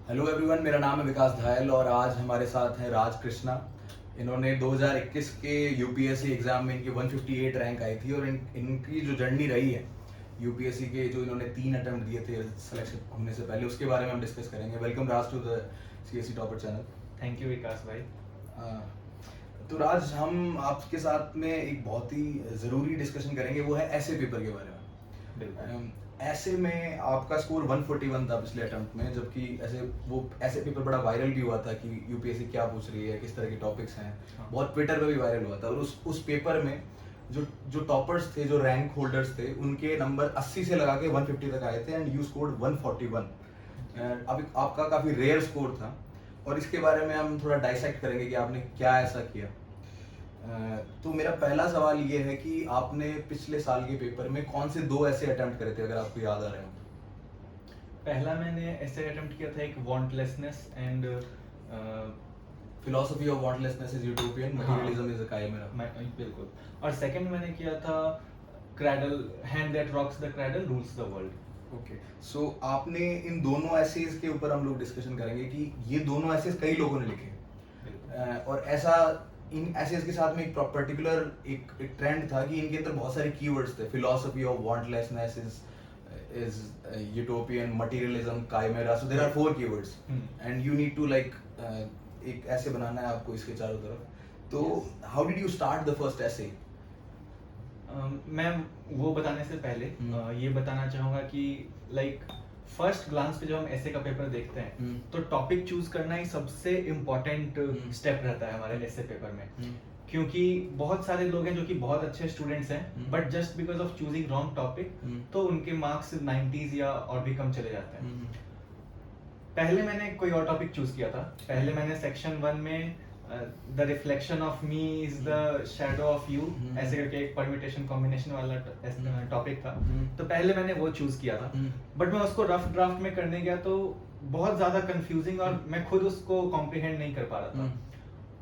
Hello everyone, मेरा नाम है विकास धायल और आज हमारे साथ हैं राज कृष्णा। इन्होंने 2021 के यूपीएससी एग्जाम में इनकी 158 रैंक आई थी और इनकी जो जर्नी रही है यूपीएससी के, जो इन्होंने 3 अटेम्प्ट दिए थे सिलेक्शन होने से पहले, उसके बारे में हम डिस्कस करेंगे। Welcome Raj to the CSC topper channel. Thank you Vikas भाई। तो राज, हम आपके साथ में एक बहुत ही ज़रूरी डिस्कशन करेंगे, वो है ऐसे पेपर के बारे में। बिल्कुल। ऐसे में आपका स्कोर 141 था पिछले अटेम्प्ट में, जबकि ऐसे पेपर बड़ा वायरल भी हुआ था कि यूपीएससी क्या पूछ रही है, किस तरह के टॉपिक्स हैं। हाँ। बहुत ट्विटर पे भी वायरल हुआ था। और उस पेपर में जो टॉपर्स थे, जो रैंक होल्डर्स थे, उनके नंबर 80 से लगा के 150 तक आए थे एंड यू स्कोर्ड 141। अब आपका काफ़ी रेयर स्कोर था और इसके बारे में हम थोड़ा डाइसेक्ट करेंगे कि आपने क्या ऐसा किया। तो मेरा पहला सवाल ये है कि आपने पिछले साल के पेपर में कौन से 2 ऐसे अटेम्प्ट करे थे, अगर आपको याद आ रहे हो। पहला मैंने ऐसे अटेम्प्ट किया था एक wantlessness and philosophy of wantlessness is utopian, materialism is a chimera. बिल्कुल। और सेकंड मैंने किया था cradle, hand that rocks the cradle rules the world. Okay, so आपने इन दोनों एसेज के ऊपर हम लोग डिस्कशन करेंगे कि ये दोनों एसेज कई लोगों ने लिखे और ऐसा इन एसेज के साथ में एक पर्टिकुलर एक ट्रेंड था कि इनके अंदर बहुत सारे कीवर्ड्स थे। Philosophy of wantlessness is utopian, materialism, chimera, so there are 4 keywords and you need to एक ऐसे बनाना है आपको इसके चारों तरफ। तो how did you start the first essay? मैं वो बताने से पहले ये बताना चाहूँगा कि फर्स्ट ग्लांस पे जब हम ऐसे का पेपर देखते हैं तो टॉपिक चूज करना ही सबसे इम्पोर्टेंट स्टेप रहता है हमारे ऐसे पेपर में। क्योंकि बहुत सारे लोग हैं जो कि बहुत अच्छे स्टूडेंट्स हैं but just because of choosing wrong topic तो उनके मार्क्स 90s या और भी कम चले जाते हैं। पहले मैंने कोई और टॉपिक चूज किया था। पहले मैंने सेक्शन 1 में the reflection of me is the shadow of you ऐसे करके एक परम्यूटेशन कॉम्बिनेशन वाला टॉपिक था। तो पहले मैंने वो चूज किया था बट मैं उसको रफ ड्राफ्ट में करने गया तो बहुत ज्यादा कंफ्यूजिंग और मैं खुद उसको कॉम्प्रिहेंड नहीं कर पा रहा था।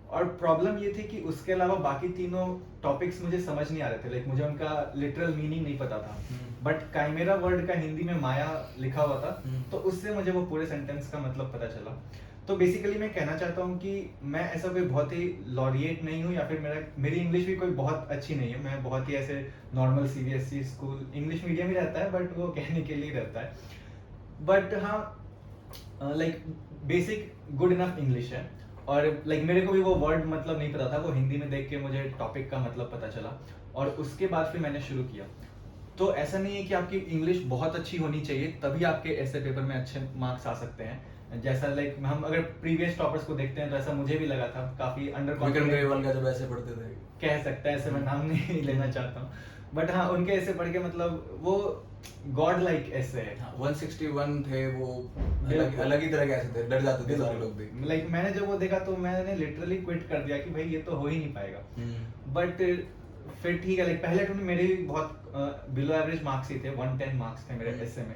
और प्रॉब्लम ये थी कि उसके अलावा बाकी तीनों टॉपिक्स मुझे समझ नहीं आ रहे थे। मुझे उनका लिटरल मीनिंग नहीं पता था बट काइमेरा वर्ड का हिंदी में माया लिखा हुआ था तो उससे मुझे वो पूरे सेंटेंस का मतलब पता चला। तो बेसिकली मैं कहना चाहता हूँ कि मैं ऐसा कोई बहुत ही लॉरिएट नहीं हूँ या फिर मेरी इंग्लिश भी कोई बहुत अच्छी नहीं है। मैं बहुत ही ऐसे normal CBSE school English medium ही रहता है बट वो कहने के लिए रहता है। बट हाँ, बेसिक गुड इनफ इंग्लिश है। और मेरे को भी वो वर्ड मतलब नहीं पता था, वो हिंदी में देख के मुझे टॉपिक का मतलब पता चला और उसके बाद फिर मैंने शुरू किया। तो ऐसा नहीं है कि आपकी इंग्लिश बहुत अच्छी होनी चाहिए तभी आपके ऐसे पेपर में अच्छे मार्क्स आ सकते हैं। जैसा हम अगर प्रीवियस टॉपर्स को देखते हैं तो ऐसा मुझे भी लगा था, काफी अंडर कॉन्फिडेंस का जब ऐसे पढ़ते थे कह सकता है, ऐसे मैं नाम नहीं लेना चाहता हूँ बट हाँ उनके ऐसे पढ़ के मतलब वो गॉड लाइक ऐसे है। 161 थे वो, अलग ही तरह के ऐसे थे, डर जाते थे सारे लोग भी। मैंने जब वो देखा तो मैंने लिटरली क्विट कर दिया कि भाई ये तो हो ही नहीं पाएगा। बट फिर ठीक है, पहले तो मेरे भी बहुत बिलो एवरेज मार्क्स ही थे। 110 मार्क्स थे मेरे एसए में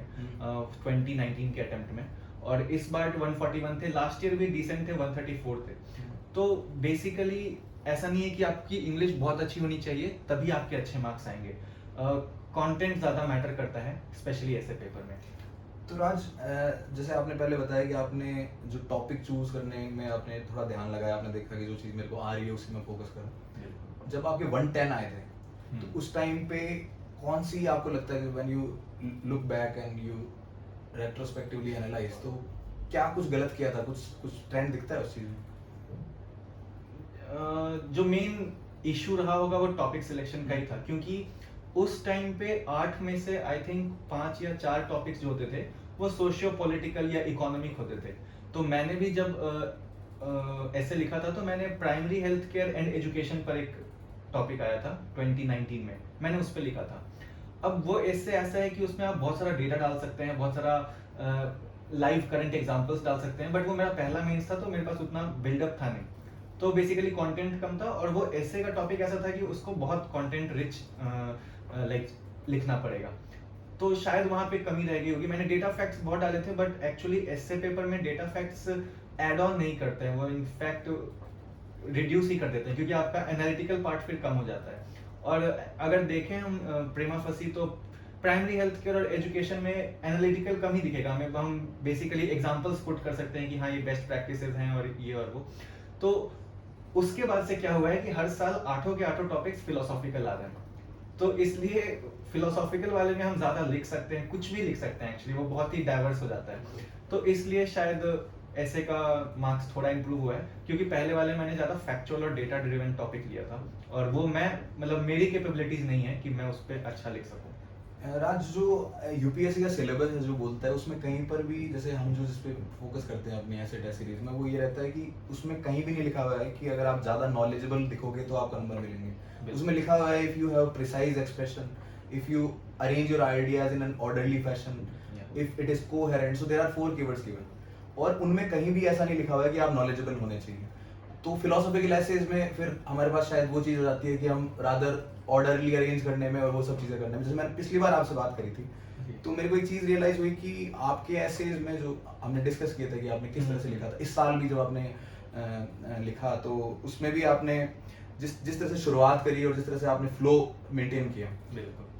2019 के अटेम्प्ट में और इस बार 141 थे। लास्ट ईयर भी डिसेंट थे, 134 थे। तो बेसिकली ऐसा नहीं है कि आपकी इंग्लिश बहुत अच्छी होनी चाहिए तभी आपके अच्छे मार्क्स आएंगे। कंटेंट ज्यादा मैटर करता है स्पेशली ऐसे पेपर में। तो राज, जैसे आपने पहले बताया कि आपने जो टॉपिक चूज करने में आपने थोड़ा ध्यान लगाया, आपने देखा कि जो चीज़ मेरे को आ रही है उसी में फोकस करूँ। जब आपके 110 आए थे तो उस टाइम पे कौन सी आपको लगता है कि when you look back and you retrospectively analyse, तो क्या कुछ गलत किया था, कुछ ट्रेंड दिखता है उस चीज़ में? जो मेन इशू रहा होगा वो टॉपिक सिलेक्शन का ही था। क्योंकि उस टाइम पे 8 में से आई थिंक 5 या 4 टॉपिक्स जो होते थे वो सोशियो पॉलिटिकल या इकोनॉमिक होते थे। तो मैंने भी जब ऐसे लिखा था तो मैंने primary health care and education पर एक टॉपिक आया था 2019 में, मैंने उस पर लिखा था। अब वो ऐसे ऐसा है कि उसमें आप बहुत सारा डेटा डाल सकते हैं, बहुत सारा लाइव करंट एग्जांपल्स डाल सकते हैं बट वो मेरा पहला मेंस था तो मेरे पास उतना बिल्डअप था नहीं। तो बेसिकली कंटेंट कम था और वो ऐसे का टॉपिक ऐसा था कि उसको बहुत कंटेंट रिच लिखना पड़ेगा। तो शायद वहां पे कमी रह गई होगी। मैंने डेटा फैक्ट्स बहुत डाले थे बट एक्चुअली ऐसे पेपर में डेटा फैक्ट्स ऐड ऑन नहीं करते हैं, वो इनफैक्ट रिड्यूस ही कर देते हैं क्योंकि आपका एनालिटिकल पार्ट फिर कम हो जाता है। और अगर देखें हम प्रेमा फसी तो प्राइमरी हेल्थ केयर और एजुकेशन में एनालिटिकल कम ही दिखेगा हमें, हम बेसिकली एग्जांपल्स पुट कर सकते हैं कि हाँ ये बेस्ट प्रैक्टिसेस हैं और ये और वो। तो उसके बाद से क्या हुआ है कि हर साल 8 के 8 टॉपिक्स फिलोसॉफिकल आ रहे हैं, तो इसलिए फिलोसॉफिकल वाले में हम ज्यादा लिख सकते हैं, कुछ भी लिख सकते हैं एक्चुअली, वो बहुत ही डाइवर्स हो जाता है। तो इसलिए शायद ऐसे का मार्क्स थोड़ा इंप्रूव हुआ है, क्योंकि पहले वाले मैंने ज्यादा फैक्चुअल और डेटा ड्रिवन टॉपिक लिया था, और वो मैं मतलब मेरी कैपेबिलिटीज नहीं है कि मैं उस पर अच्छा लिख सकूं। राज, जो यूपीएससी का सिलेबस है जो बोलता है, उसमें कहीं पर भी जैसे हम जो जिस पे फोकस करते हैं अपनी ऐसे टेस्ट सीरीज में, वो ये रहता है कि उसमें कहीं भी नहीं लिखा हुआ है कि अगर आप ज़्यादा नॉलेजेबल दिखोगे तो आपको नंबर मिलेंगे। उसमें लिखा हुआ है if you have precise expression, if you arrange your ideas in an orderly fashion, if it is coherent, so there are 4 keywords given, और उनमें कहीं भी ऐसा नहीं लिखा हुआ है कि आप नॉलेजेबल होने चाहिए। तो फिलोसॉफिकल एसेज में फिर हमारे पास शायद वो चीज़ हो जाती है कि हम रादर ऑर्डरली अरेंज करने में और वो सब चीज़ें करने में, जैसे मैंने पिछली बार आपसे बात करी थी, तो मेरे को एक चीज़ रियलाइज हुई कि आपके एसेज में जो हमने डिस्कस किया था कि आपने किस तरह से लिखा था, इस साल भी जब आपने लिखा तो उसमें भी आपने जिस तरह से शुरुआत करी और जिस तरह से आपने फ्लो मेंटेन किया,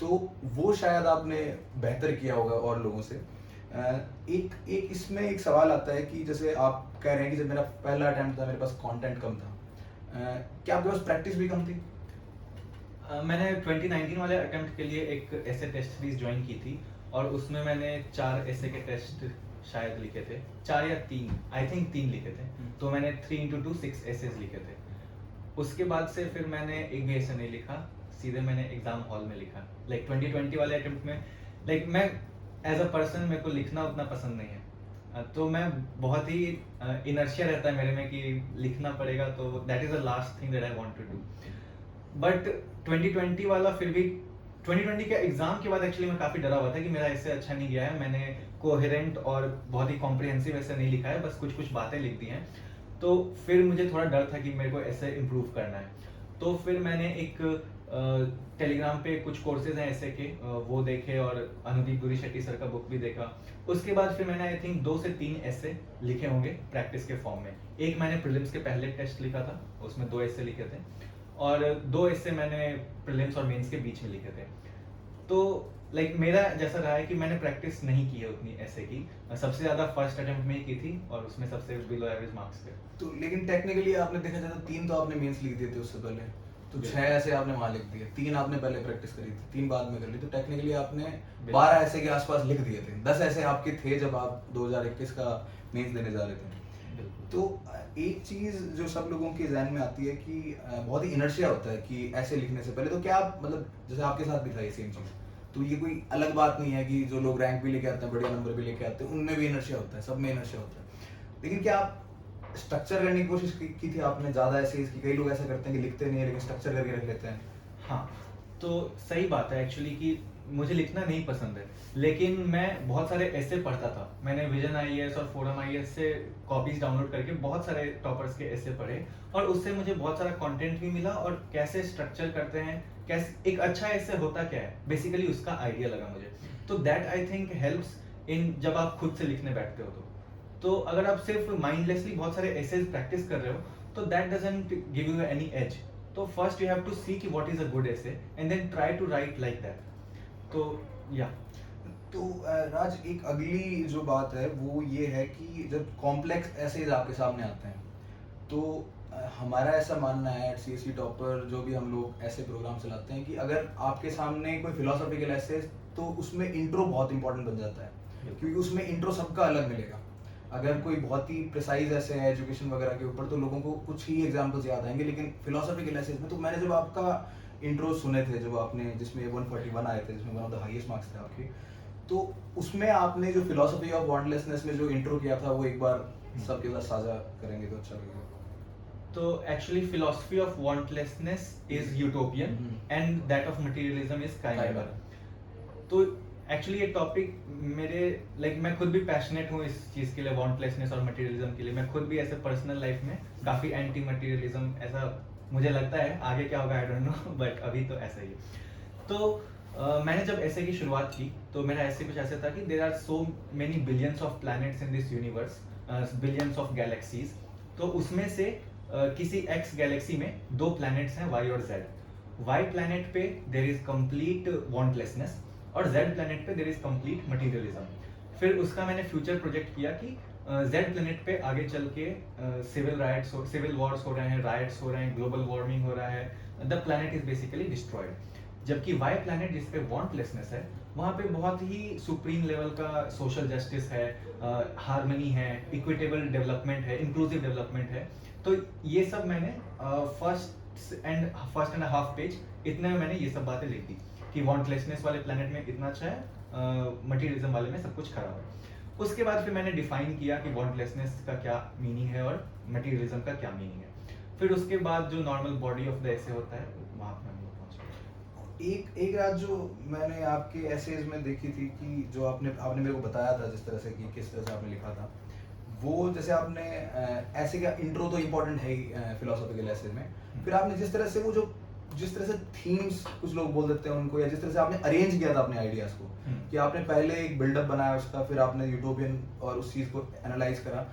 तो वो शायद आपने बेहतर किया होगा और लोगों से। एक एक इसमें एक सवाल आता है कि जैसे आप कह रहे हैं कि जब मेरा पहला अटेम्प्ट था मेरे पास कंटेंट कम था, क्या आपके पास प्रैक्टिस भी कम थी? मैंने 2019 वाले अटेम्प्ट के लिए एक ऐसे टेस्ट सीरीज ज्वाइन की थी, और उसमें मैंने 4 ऐसे के टेस्ट शायद लिखे थे, 4 या 3, आई थिंक 3 लिखे थे। तो मैंने 3x2 6 एसेज लिखे थे। उसके बाद से फिर मैंने एक भी ऐसे नहीं लिखा, सीधे मैंने एग्जाम हॉल में लिखा। लाइक 2020 वाले अटेम्प्ट में लाइक मैं एज अ पर्सन मेरे को लिखना उतना पसंद नहीं है, तो मैं बहुत ही इनर्शिया रहता है मेरे में कि लिखना पड़ेगा, तो that is the last thing that I want to do. But 2020 वाला फिर भी 2020 के एग्जाम के बाद एक्चुअली मैं काफी डरा हुआ था कि मेरा ऐसे अच्छा नहीं गया है, मैंने कोहेरेंट और बहुत ही कॉम्प्रिहेंसिव ऐसे नहीं लिखा है, बस कुछ कुछ बातें लिख दी हैं। तो फिर मुझे थोड़ा डर था कि मेरे को ऐसे इम्प्रूव करना है। तो फिर मैंने एक टेलीग्राम पे कुछ कोर्सेज हैं ऐसे के, वो देखे, और अनुदीप गुरी शेट्टी सर का बुक भी देखा। उसके बाद फिर मैंने आई थिंक 2 से 3 ऐसे लिखे होंगे प्रैक्टिस के फॉर्म में। एक मैंने प्रीलिम्स के पहले टेस्ट लिखा था, उसमें 2 ऐसे लिखे थे, और 2 ऐसे मैंने प्रीलिम्स और मेंस के बीच में लिखे थे। तो लाइक मेरा जैसा रहा है कि मैंने प्रैक्टिस नहीं की है उतनी ऐसे की, सबसे ज्यादा फर्स्ट अटेम्प्ट में ही की थी, और उसमें सबसे बिलो एवरेज मार्क्स थे। तो लेकिन टेक्निकली आपने देखा जाए तो 3 तो आपने मेंस लिख दिए थे उससे पहले, तो 6 ऐसे आपने वहां लिख दिए, 3 आपने पहले प्रैक्टिस करी थी, 3 बाद में कर ली, तो टेक्निकली आपने 12 ऐसे के आसपास लिख दिए थे। 10 ऐसे आपके थे जब आप 2021 का मेंस देने जा रहे थे। तो एक चीज जो सब लोगों के जहन में आती है कि बहुत ही इनर्शिया होता है कि ऐसे लिखने से पहले, तो क्या आप मतलब जैसे आपके साथ भी था ये सेम चीज, तो ये कोई अलग बात नहीं है कि जो लोग रैंक भी लेके आते हैं, बढ़िया नंबर भी लेके आते हैं, उनमें भी इनर्शिया होता है, सब में इनर्शिया होता है, लेकिन क्या आप स्ट्रक्चर करने की कोशिश की थी आपने ज्यादा ऐसे इसकी? कई लोग ऐसा करते हैं कि लिखते नहीं है लेकिन स्ट्रक्चर करके रख लेते हैं। हाँ, तो सही बात है एक्चुअली कि मुझे लिखना नहीं पसंद है, लेकिन मैं बहुत सारे ऐसे पढ़ता था। मैंने विजन आईएएस और फोरम आईएएस से कॉपीज डाउनलोड करके बहुत सारे टॉपर्स के ऐसे पढ़े, और उससे मुझे बहुत सारा कंटेंट भी मिला, और कैसे स्ट्रक्चर करते हैं, कैसे एक अच्छा ऐसे होता क्या है, बेसिकली उसका आइडिया लगा मुझे। तो that I think helps in जब आप खुद से लिखने बैठते हो। तो अगर आप सिर्फ माइंडलेसली बहुत सारे एसेज प्रैक्टिस कर रहे हो, तो that doesn't give you any edge. तो first you have to see कि what is a good essay, and then try to write like that. तो या तो राज, एक अगली जो बात है वो ये है कि जब कॉम्प्लेक्स एसेज आपके सामने आते हैं, तो हमारा ऐसा मानना है एट सीएससी टॉपर, जो भी हम लोग ऐसे प्रोग्राम चलाते हैं, कि अगर आपके सामने कोई फिलोसॉफिकल एसेज, तो उसमें इंट्रो बहुत इंपॉर्टेंट बन जाता है, क्योंकि उसमें इंट्रो सबका अलग मिलेगा। अगर कोई बहुत ही प्रिसाइज ऐसे है एजुकेशन वगैरह के ऊपर, तो लोगों को कुछ ही एग्जांपल्स याद आएंगे, लेकिन फिलोसॉफिकल एसेज में, तो मैंने जब आपका इंट्रो सुने थे, जब आपने जिसमें 141 आए थे, जिसमें one of the highest marks थे आपके, तो उसमें आपने जो फिलोसफी ऑफ वांटलेसनेस में जो इंट्रो किया था, वो एक बार सबके साथ साझा करेंगे तो अच्छा लगेगा। तो actually philosophy of wantlessness is utopian, and that of materialism is chimera. तो एक्चुअली ये टॉपिक मेरे लाइक मैं खुद भी पैशनेट हूँ इस चीज़ के लिए, वांटलेसनेस और मटेरियलिज्म के लिए। मैं खुद भी ऐसे पर्सनल लाइफ में काफ़ी एंटी मटेरियलिज्म ऐसा मुझे लगता है, आगे क्या होगा आई डोंट नो, बट अभी तो ऐसा ही है। तो मैंने जब ऐसे की शुरुआत की, तो मेरा ऐसे कुछ ऐसे था कि there are so many billions of planets in this universe, billions of galaxies. तो उसमें से किसी एक्स गैलेक्सी में 2 प्लैनेट्स हैं, वाई और जेड। वाई प्लैनेट पे देयर इज कंप्लीट वांटलेसनेस, और जेड प्लेनेट पे देयर इज कंप्लीट मटेरियलिज्म। फिर उसका मैंने फ्यूचर प्रोजेक्ट किया कि जेड प्लेनेट पे आगे चल के सिविल वॉर्स हो रहे हैं, राइट्स हो रहे हैं, ग्लोबल वार्मिंग हो रहा है, the planet is basically destroyed. जबकि वाई प्लेनेट जिस पे वांटलेसनेस है, वहाँ पे बहुत ही सुप्रीम लेवल का सोशल जस्टिस है, हार्मनी है, इक्विटेबल डेवलपमेंट है, इंक्लूसिव डेवलपमेंट है। तो ये सब मैंने फर्स्ट एंड हाफ पेज इतने में मैंने ये सब बातें लिख दी कि वांटलेसनेस वाले प्लेनेट में इतना अच्छा है, मटेरियलिज्म वाले में सब कुछ खराब है। उसके बाद फिर मैंने डिफाइन किया कि वांटलेसनेस का क्या मीनिंग है और मटेरियलिज्म का क्या मीनिंग है। फिर उसके बाद जो नॉर्मल बॉडी ऑफ द ऐसे होता है वहाँ पे हम लोग पहुँचे। एक रात जो मैंने आपके एसेज में देखी थी कि जो आपने मेरे को बताया था जिस तरह से कि किस तरह से आपने लिखा था, वो जैसे आपने ऐसे का इंट्रो तो इम्पोर्टेंट है ही फिलोसॉफिकल एसेज में, फिर आपने जिस तरह से वो जो जिस तरह से थीम्स कुछ लोग बोल देते हैं उनको, या जिस तरह से आपने अरेंज किया था अपने आइडियाज को, कि आपने पहले एक बिल्डअप बनाया उसका, फिर आपने यूटोपियन और उस चीज को एनालाइज करा,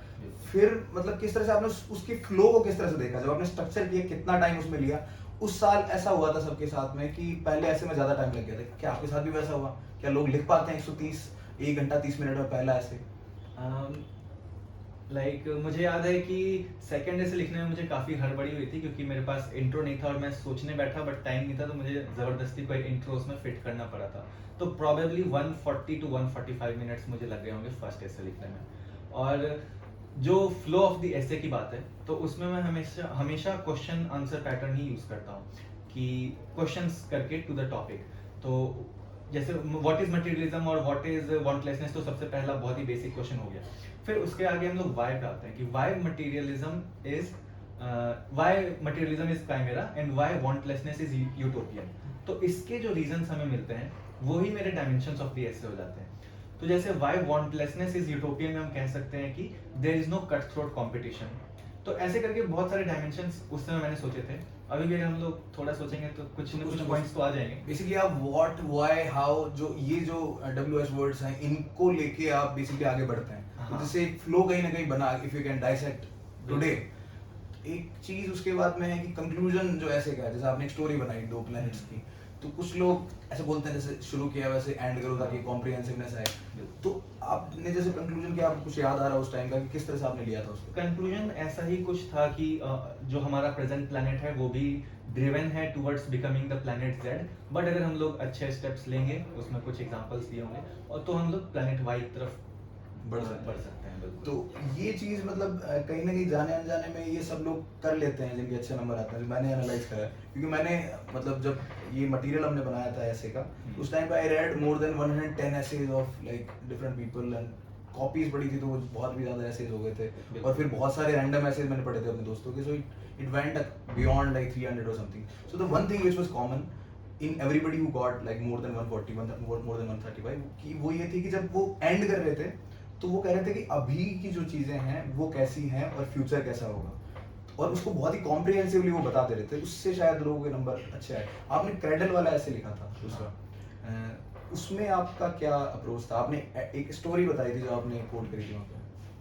फिर मतलब किस तरह से आपने उसके फ्लो को किस तरह से देखा, जब आपने स्ट्रक्चर किया कितना टाइम उसमें लिया। उस साल ऐसा हुआ था सबके साथ में कि पहले ऐसे में ज्यादा टाइम लग गया था, क्या आपके साथ भी वैसा हुआ? क्या लोग लिख पाते हैं 1 घंटा 30 मिनट में पहला ऐसे? मुझे याद है कि सेकंड ऐसे लिखने में मुझे काफ़ी हड़बड़ी हुई थी, क्योंकि मेरे पास इंट्रो नहीं था और मैं सोचने बैठा बट टाइम नहीं था, तो मुझे ज़बरदस्ती कोई इंट्रो उसमें फिट करना पड़ा था। तो प्रॉबेबली 140 to 145 मिनट्स मुझे लग गए होंगे फर्स्ट ऐसे लिखने में। और जो फ्लो ऑफ द ऐसे की बात है, तो उसमें मैं हमेशा क्वेश्चन आंसर पैटर्न ही यूज़ करता हूँ कि क्वेश्चंस करके टू द टॉपिक। तो जैसे व्हाट इज मटेरियलिज्म और व्हाट इज वांटलेसनेस, तो सबसे पहला बहुत ही बेसिक क्वेश्चन हो गया। फिर उसके आगे हम लोग वाई पे आते हैं कि why materialism is chimera and why wantlessness is utopian. तो इसके जो रीजंस हमें मिलते हैं वो ही मेरे डायमेंशंस ऑफ द एसे हो जाते हैं। तो जैसे वाई वांटलेसनेस इज यूटोपियन में हम कह सकते हैं कि there is no cut throat competition. तो ऐसे करके बहुत सारे डायमेंशंस उस समय मैंने सोचे थे। अभी भी अगर हम लोग थोड़ा सोचेंगे तो कुछ ना कुछ पॉइंट्स तो आ जाएंगे। बेसिकली आप व्हाट, व्हाई, हाउ, जो ये जो WS वर्ड्स हैं, इनको लेके आप बेसिकली आगे बढ़ते हैं। तो जिससे एक फ्लो कहीं ना कहीं बना, if you can dissect today. एक चीज उसके बाद में है कि कंक्लूजन जो ऐसे का है, जैसे आपने एक स्टोरी बनाई 2 प्लैनेट्स की, तो कुछ लोग ऐसे बोलते हैं जैसे शुरू किया वैसे एंड करो ताकि कॉम्प्रिहेंसिवनेस आए। तो आपने जैसे कंक्लूजन किया, आपको कुछ याद आ रहा है उस टाइम का कि किस तरह से आपने लिया था उसको? कंक्लूजन ऐसा ही कुछ था कि जो हमारा प्रेजेंट प्लैनेट है वो भी ड्रिवन है towards becoming the planet Z, but अगर हम लोग अच्छे स्टेप्स लेंगे, उसमें कुछ एग्जांपल्स दिए होंगे, और तो हम लोग प्लैनेट वाई की तरफ बढ़ सकते हैं। बिल्कुल। तो ये चीज मतलब कहीं ना कहीं जाने अनजाने में ये सब लोग कर लेते हैं जिनके अच्छे नंबर आते हैं, मैंने एनालाइज करा है। क्योंकि मैंने मतलब जब ये मटेरियल हमने बनाया था ऐसे का, उस टाइम पे I read more than 110 essays of like different people, and copies पड़ी थी तो वो बहुत भी ज्यादा एसेज हो गए थे, और फिर बहुत सारे रैंडम एसेज मैंने पढ़े थे अपने दोस्तों के। So it went beyond like 300 और something. So the one thing which was common in everybody who got like more than 140, more than 135 कि वो ये थी कि जब वो एंड कर रहे थे तो वो कह रहे थे कि अभी की जो चीजें हैं वो कैसी हैं और फ्यूचर कैसा होगा, और उसको बहुत ही कॉम्प्रिहेंसिवली वो बता दे रहे थे। उससे शायद लोगों के नंबर अच्छे आए। आपने क्रेडल वाला ऐसे लिखा था दूसरा, उसमें आपका क्या अप्रोच था? आपने एक स्टोरी बताई थी जो आपने कोट करी थी वहाँ पे।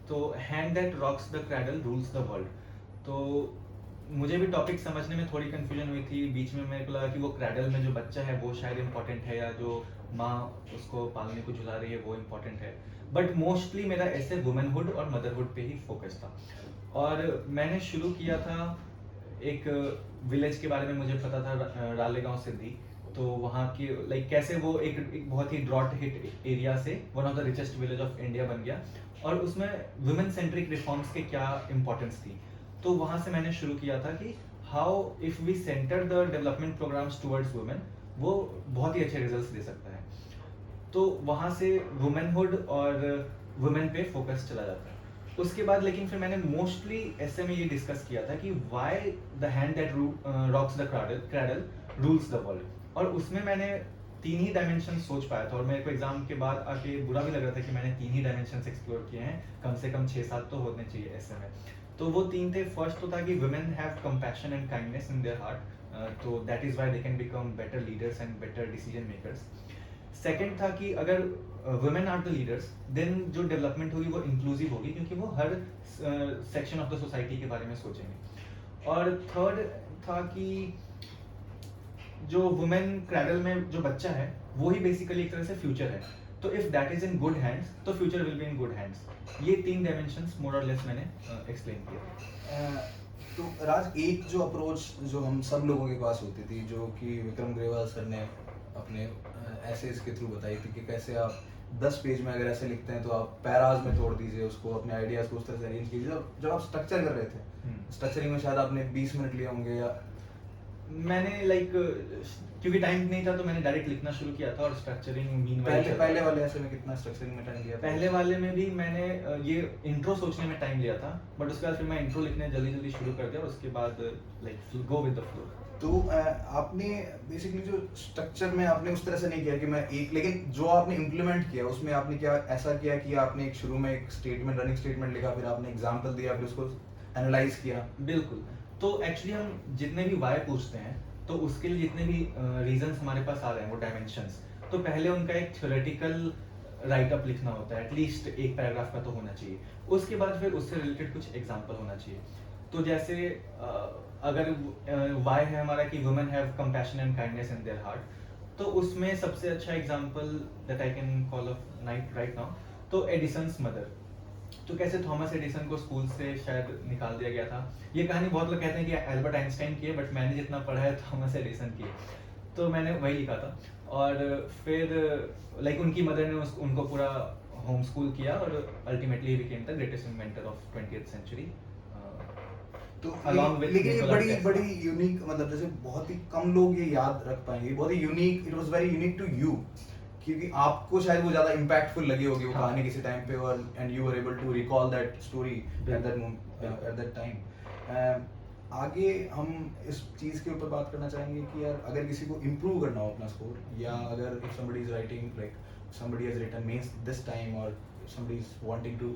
तो hand that rocks the cradle rules the world. तो मुझे भी टॉपिक समझने में थोड़ी कंफ्यूजन हुई थी बीच में। मेरे को लगा कि वो क्रैडल में जो बच्चा है वो शायद इम्पोर्टेंट है, या जो माँ उसको पालने को झुला रही है वो इम्पोर्टेंट है, बट मोस्टली मेरा ऐसे वुमेनहुड और मदरहुड पे ही फोकस था। और मैंने शुरू किया था एक विलेज के बारे में, मुझे पता था रालेगांव सिद्धि। तो वहाँ की लाइक कैसे वो एक बहुत ही ड्रॉट हिट एरिया से one of the richest village of India बन गया, और उसमें वुमेन सेंट्रिक रिफॉर्म्स के क्या इंपॉर्टेंस थी। तो वहाँ से मैंने शुरू किया था कि how if we center the development programs towards women, वो बहुत ही अच्छे रिजल्ट्स दे सकता है। तो वहाँ से वुमेनहुड और वुमेन पे फोकस चला जाता है। उसके बाद लेकिन फिर मैंने मोस्टली ऐसे में ये डिस्कस किया था कि why the hand that rocks the cradle rules the world. और उसमें मैंने 3 ही डायमेंशन सोच पाया था, और मेरे को एग्जाम के बाद आके बुरा भी लग रहा था कि मैंने 3 ही डायमेंशन एक्सप्लोर किए हैं, कम से कम 6-7 तो होने चाहिए ऐसे में। तो वो 3 थे। फर्स्ट तो था कि women have compassion and kindness in their heart, तो that is why they can become better leaders and better decision makers. Second था कि अगर women are the leaders, then जो डेवलपमेंट होगी वो इंक्लूसिव होगी, क्योंकि वो हर सेक्शन ऑफ द सोसाइटी के बारे में सोचेंगे। और थर्ड था कि जो वुमेन क्रैडल में जो बच्चा है वो ही बेसिकली एक तरह से फ्यूचर है, तो if that is in good hands तो future will be in good hands. ये 3 डायमेंशंस मोर और लेस मैंने एक्सप्लेन किया। तो राज, एक जो अप्रोच जो हम सब लोगों के पास होती थी, जो कि विक्रम ग्रेवाल सर ने अपने एसेज के थ्रू बताई थी कि कैसे आप 10 पेज में अगर ऐसे लिखते हैं तो आप पैराज में तोड़ दीजिए उसको, अपने आइडियाज को उस तरह से अरेंज कीजिए। जब आप स्ट्रक्चर कर रहे थे, स्ट्रक्चरिंग में शायद आपने 20 मिनट लिए होंगे, या मैंने लाइक क्योंकि टाइम नहीं था तो मैंने डायरेक्ट लिखना शुरू किया था और स्ट्रक्चरिंग पहले वाले ऐसे में कितना स्ट्रक्चरिंग में टाइम लिया था? पहले वाले में भी मैंने ये इंट्रो सोचने में टाइम लिया था, बट उसके बाद फिर मैं इंट्रो लिखने जल्दी जल्दी शुरू कर दिया और उसके बाद like go with the flow. तो आपने बेसिकली जो स्ट्रक्चर में आपने उस तरह से नहीं किया कि मैं एक, लेकिन जो आपने इम्प्लीमेंट किया उसमें आपने क्या ऐसा किया कि आपने एक शुरू में एक स्टेटमेंट, रनिंग स्टेटमेंट लिखा, फिर आपने एग्जांपल दिया, फिर उसको एनालाइज किया? बिल्कुल। तो एक्चुअली हम जितने भी वाई पूछते हैं तो उसके लिए जितने भी रीजंस हमारे पास आ रहे हैं वो डायमेंशंस, तो पहले उनका एक थ्योरेटिकल राइटअप लिखना होता है, एटलीस्ट एक पैराग्राफ का तो होना चाहिए। उसके बाद फिर उससे रिलेटेड कुछ एग्जांपल होना चाहिए। तो जैसे अगर वाई है हमारा कि women have compassion and kindness in their heart, तो उसमें सबसे अच्छा example that I can call of right now तो एडिसन्स मदर। तो कैसे थॉमस एडिसन को स्कूल से शायद निकाल दिया गया था। ये कहानी बहुत लोग कहते हैं कि एल्बर्ट आइंस्टाइन की है, बट मैंने जितना पढ़ा है थॉमस एडिसन की है, तो मैंने वही लिखा था। और फिर लाइक उनकी मदर ने उनको पूरा होम स्कूल किया और ultimately he became the greatest inventor of 20th century. तो along with लेकिन ये Nikola बड़ी Tesla। बड़ी यूनिक, मतलब जैसे बहुत ही कम लोग ये याद रख पाएंगे, बहुत ही unique, it was very unique to you, क्योंकि आपको शायद वो ज्यादा इम्पैक्टफुल लगी होगी वो कहानी किसी टाइम पे, और and you were able to recall that story at that time. आगे हम इस चीज के ऊपर बात करना चाहेंगे कि यार अगर किसी को इम्प्रूव करना हो अपना स्कोर, या अगर if somebody is writing like somebody has written means this time, or somebody is wanting to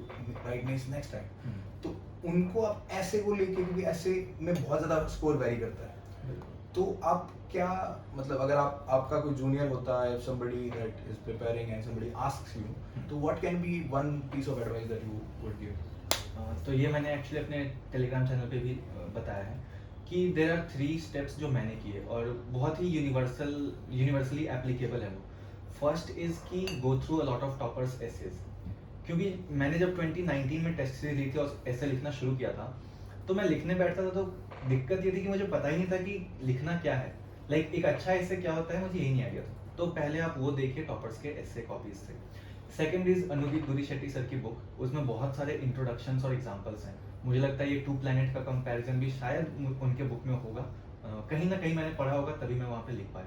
write means next time, तो उनको आप ऐसे को लेके, क्योंकि ऐसे में बहुत ज़्यादा स्कोर वेरी करता है, तो आप क्या, मतलब अगर आपका कोई जूनियर होता है, somebody that is preparing and somebody asks you, तो what can be one piece of advice that you would give? तो ये मैंने एक्चुअली अपने टेलीग्राम चैनल पे भी बताया है कि देयर आर 3 स्टेप्स जो मैंने किए और बहुत ही यूनिवर्सली एप्लीकेबल है वो। फर्स्ट इज कि go through a lot of toppers essays, क्योंकि मैंने जब 2019 में टेस्ट सीरीज ली थी और ऐसे लिखना शुरू किया था, तो मैं लिखने बैठता था तो दिक्कत ये थी कि मुझे पता ही नहीं था कि लिखना क्या है, लाइक एक अच्छा ऐसे क्या होता है, मुझे यही नहीं आइडिया था। तो पहले आप वो देखिए टॉपर्स के ऐसे कॉपीज से। सेकंड इज अनुदीप दुरी शेट्टी सर की बुक, उसमें बहुत सारे इंट्रोडक्शंस और एग्जांपल्स हैं। मुझे लगता है ये 2 प्लैनेट का कंपैरिजन भी शायद उनके बुक में होगा, कहीं ना कहीं मैंने पढ़ा होगा तभी मैं वहाँ पे लिख पाया।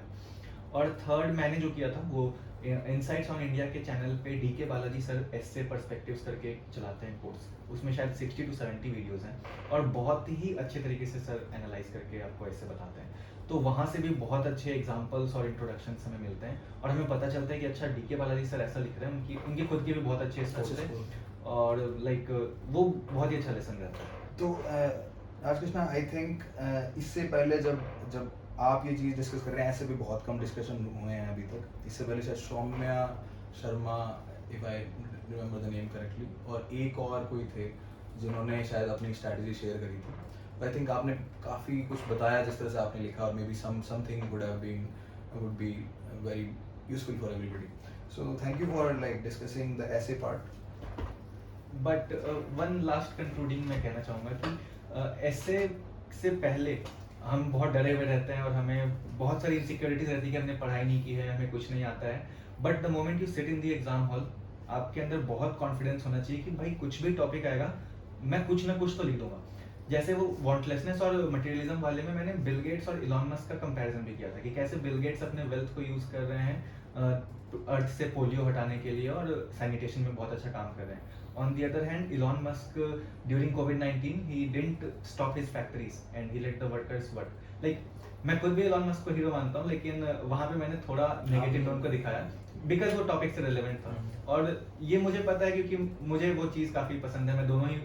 और थर्ड मैंने जो किया था वो इनसाइट्स ऑन इंडिया के चैनल पे डीके बालाजी सर एस्से पर्सपेक्टिव्स करके चलाते हैं कोर्स, उसमें शायद 60 to 70 वीडियोस हैं और बहुत ही अच्छे तरीके से सर एनालाइज करके आपको ऐसे बताते हैं। तो वहाँ से भी बहुत अच्छे एग्जांपल्स और इंट्रोडक्शंस हमें मिलते हैं और हमें पता चलता है कि अच्छा डीके बालाजी सर ऐसा लिख रहे हैं, उनकी खुद के भी बहुत अच्छे स्कोर्स हैं और लाइक वो बहुत ही अच्छा लेसन रहता है। तो राजकृष्णा, आई थिंक इससे पहले जब आप ये चीज़ डिस्कस कर रहे हैं, ऐसे भी बहुत कम डिस्कशन हुए हैं अभी तक। इससे पहले शायद Soumya Sharma, if I remember the name correctly, और एक और कोई थे जिन्होंने शायद अपनी स्ट्रैटेजी शेयर करी थी। आई थिंक आपने काफ़ी कुछ बताया जिस तरह से आपने लिखा, और maybe something would be very useful for everybody. So thank you for like discussing the essay part. But one last concluding मैं कहना चाहूँगा कि ऐसे से पहले हम बहुत डरे हुए रहते हैं और हमें बहुत सारी इनसिक्योरिटीज रहती है कि हमने पढ़ाई नहीं की है, हमें कुछ नहीं आता है। But the moment you sit in the exam hall, आपके अंदर बहुत कॉन्फिडेंस होना चाहिए कि भाई कुछ भी टॉपिक आएगा मैं कुछ ना कुछ तो लिख दूंगा। जैसे वो वांटलेसनेस और मटेरियलिज्म वाले में मैंने बिल गेट्स और इलॉन मस्क का कंपैरिजन भी किया था कि कैसे बिल गेट्स अपने वेल्थ को यूज कर रहे हैं अर्थ से पोलियो हटाने के लिए और सैनिटेशन में बहुत अच्छा काम कर रहे हैं। On the other hand, Elon Musk during COVID-19 he didn't stop his factories and he let the workers work. Like मैं खुद भी Elon Musk को हीरो मानता हूँ, लेकिन वहाँ पे मैंने थोड़ा नेगेटिव टोन को दिखाया बिकॉज वो टॉपिक से रिलेवेंट था और ये मुझे पता है क्योंकि मुझे वो चीज़ काफ़ी पसंद है। मैं दोनों ही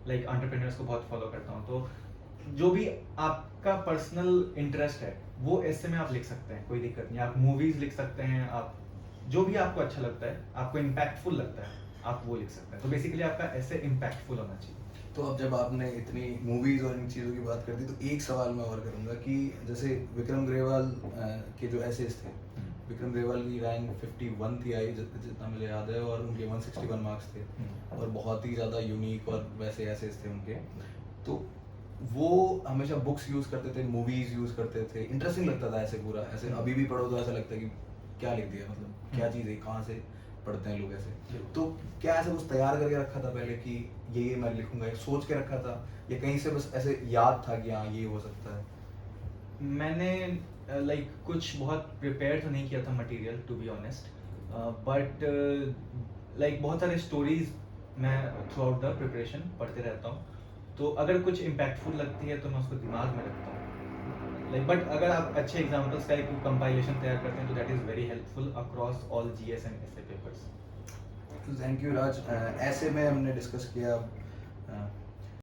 लाइक एंटरप्रेन्योर्स को बहुत फॉलो करता हूँ, तो जो भी आपका पर्सनल इंटरेस्ट है वो ऐसे में आप लिख सकते हैं, कोई दिक्कत नहीं। आप मूवीज लिख सकते हैं, आप जो भी आपको अच्छा लगता है, आपको इम्पैक्टफुल लगता है, आप वो लिख सकते हैं। तो बेसिकली आपका ऐसे इम्पैक्टफुल होना चाहिए। तो अब जब आपने इतनी मूवीज और इन चीज़ों की बात कर दी तो एक सवाल मैं और करूँगा कि जैसे विक्रम ग्रेवाल के जो एसेस थे, विक्रम ग्रेवाल की रैंक 51 थी आई जितना मुझे याद है, और उनके 161 मार्क्स थे और बहुत ही ज़्यादा यूनिक और वैसे एसेस थे उनके। तो वो हमेशा बुक्स यूज़ करते थे, मूवीज़ यूज़ करते थे, इंटरेस्टिंग लगता था ऐसे पूरा, ऐसे अभी भी पढ़ो तो ऐसा लगता है कि क्या लिख दिया, मतलब क्या चीज़ है, कहाँ से पढ़ते हैं लोग ऐसे। तो क्या ऐसा कुछ तैयार करके रखा था पहले कि ये मैं लिखूंगा, एक सोच के रखा था, या कहीं से बस ऐसे याद था कि हाँ ये हो सकता है? मैंने लाइक कुछ बहुत प्रिपेयर तो नहीं किया था material, to be honest, but like बहुत सारे स्टोरीज मैं थ्रू आउट द प्रिपरेशन पढ़ते रहता हूँ, तो अगर कुछ इम्पैक्टफुल लगती है तो मैं उसको दिमाग में रखता हूँ। लाइक बट अगर आप अच्छे एग्जांपल्स का एक कंपाइलेशन तैयार करते हैं तो that is very helpful across all GS and SA papers. तो थैंक यू राज, ऐसे में हमने डिस्कस किया